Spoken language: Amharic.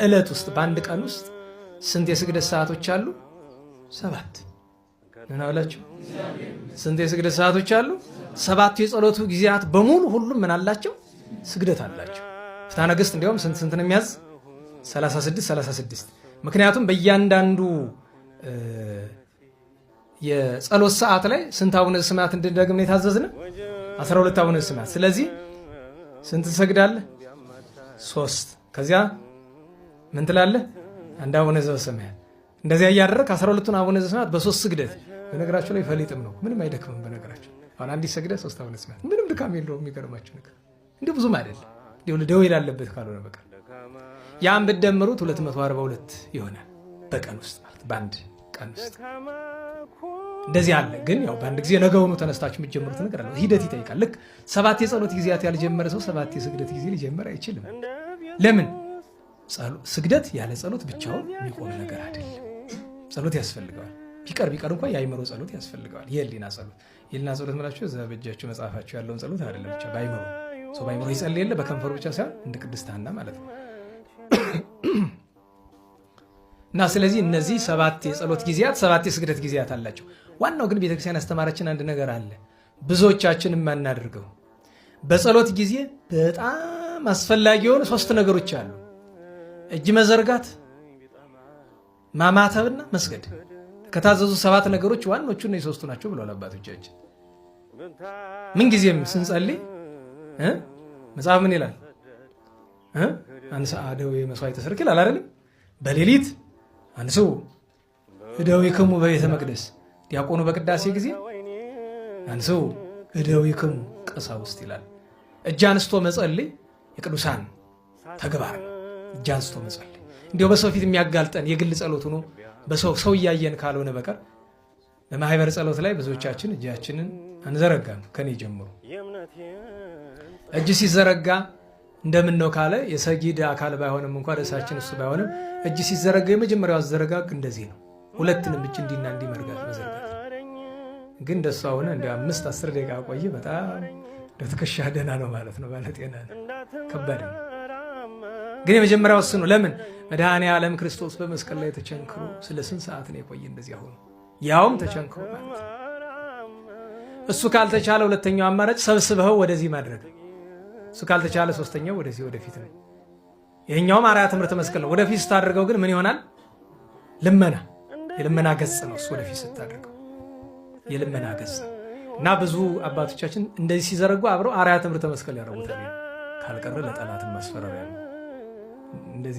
ዕለት ውስጥ በአንድ ቀን ውስጥ ስንት የስግደት ሰዓቶች አሉ? 7። ምን አላችሁ? ስንት የስግደት ሰዓቶች አሉ? 7 የጸሎቱ ጊዜያት በሙሉ ሁሉም ምን አላቸው? ስግደት አላቸው። ፍትሐ ነገሥት እንዲያውም ስንት ነው የሚያዝ? 36። ምክንያቱም በእያንዳንዱ የጸሎት ሰዓት ላይ ስንት አቡነ ዘበሰማያት እንድንደግም ነው የታዘዝነው? 12 አቡነ ዘበሰማያት። ስለዚህ ስንት ትሰግዳለህ? 3። ከዚያ ምን ትላለህ? አንድ አቡነ ዘበሰማያት። እንደዚያ እያደረግ 12ቱን አቡነ ዘበሰማያት በ3 ስግደት። በነገራቸው ላይ ፈሊጥም ነው፣ ምንም አይደክምም። በነገራቸው አሁን አንዲት ስግደት 3 አቡነ ዘበሰማያት ምንም ድካም የለውም። የሚገርማቸው ነገር እንዲሁ ብዙም አይደለም፣ እንዲሁ ደዌ ላለበት ካልሆነ በቀር ያን ብትደምሩት 242 ይሆናል በቀን ውስጥ ማለት በአንድ ቀን ውስጥ እንደዚህ አለ። ግን ያው በአንድ ጊዜ ነገውኑ ተነስታችሁ የምትጀምሩት ነገር አለ፣ ሂደት ይጠይቃል። ልክ 7 የጸሎት ጊዜያት ያልጀመረ ሰው 7 የስግደት ጊዜ ሊጀምር አይችልም። ለምን? ስግደት ያለ ጸሎት ብቻውን የሚቆም ነገር አይደለም። ጸሎት ያስፈልገዋል። ቢቀር እንኳን የአይምሮ ጸሎት ያስፈልገዋል። የህሊና ጸሎት ምላችሁ እዛ በእጃችሁ መጽሐፋችሁ ያለውን ጸሎት አይደለም፣ ብቻ በአይምሮ ሰው በአይምሮ ይጸልይ የለ በከንፈሩ ብቻ ሳይሆን እንደ ቅድስት ሐና ማለት ነው። እና ስለዚህ እነዚህ 7 የጸሎት ጊዜያት 7 የስግደት ጊዜያት አላቸው። ዋናው ግን ቤተክርስቲያን ያስተማረችን አንድ ነገር አለ፣ ብዙዎቻችን የማናደርገው። በጸሎት ጊዜ በጣም አስፈላጊ የሆኑ 3 ነገሮች አሉ። እጅ መዘርጋት፣ ማማተብና መስገድ። ከታዘዙ 7 ነገሮች ዋኖቹ ነው 3ቱ ናቸው ብለዋል አባቶቻችን። ምን ጊዜም ስንጸልይ መጽሐፍ ምን ይላል? አንሳ ደዌ መስዋዕተ ሰርክ ይላል አይደለም? በሌሊት አንሱ እደዊክሙ በቤተ መቅደስ፣ ዲያቆኑ በቅዳሴ ጊዜ አንሱ እደዊክሙ ቀሳውስት ይላል። እጅ አንስቶ መጸለይ የቅዱሳን ተግባር ነው። እጅ አንስቶ መጸለይ እንዲያው በሰው ፊት የሚያጋልጠን የግል ጸሎት ሆኖ በሰው እያየን ካልሆነ በቀር በማህበር ጸሎት ላይ ብዙዎቻችን እጃችንን አንዘረጋም። ከኔ ጀምሮ እጅ ሲዘረጋ እንደምን ነው ካለ የሰጊድ አካል ባይሆንም እንኳን ርዕሳችን እሱ ባይሆንም እጅ ሲዘረጋ የመጀመሪያው አዘረጋግ እንደዚህ ነው። ሁለትንም እጅ እንዲና እንዲ መዘርጋት። ግን እንደሱ ሆነ እንደ 5-10 ደቂቃ ቆይ በጣም ለትከሻ ደህና ነው ማለት ነው። ባለ ጤና ነው፣ ከባድ ነው። ግን የመጀመሪያው እሱ ነው። ለምን? መድኃኔዓለም ክርስቶስ በመስቀል ላይ ተቸንክሮ ስለ ስንት ሰዓት ነው የቆየ? እንደዚያ ሆኖ ያውም ተቸንክሮ ማለት ነው። እሱ ካልተቻለ ሁለተኛው አማራጭ ሰብስበው ወደዚህ ማድረግ። እሱ ካልተቻለ ሶስተኛው ወደዚህ ወደፊት ነው። ይሄኛውም አርአያ ትምህርተ መስቀል ነው። ወደፊት ስታደርገው ግን ምን ይሆናል? ልመና፣ የልመና ገጽ ነው እሱ። ወደፊት ስታደርገው የልመና ገጽ እና ብዙ አባቶቻችን እንደዚህ ሲዘረጉ አብረው አርአያ ትምህርተ መስቀል ያደርጉታል። ካልቀረ ለጠላትን ማስፈራሪያ ነው እንደዚህ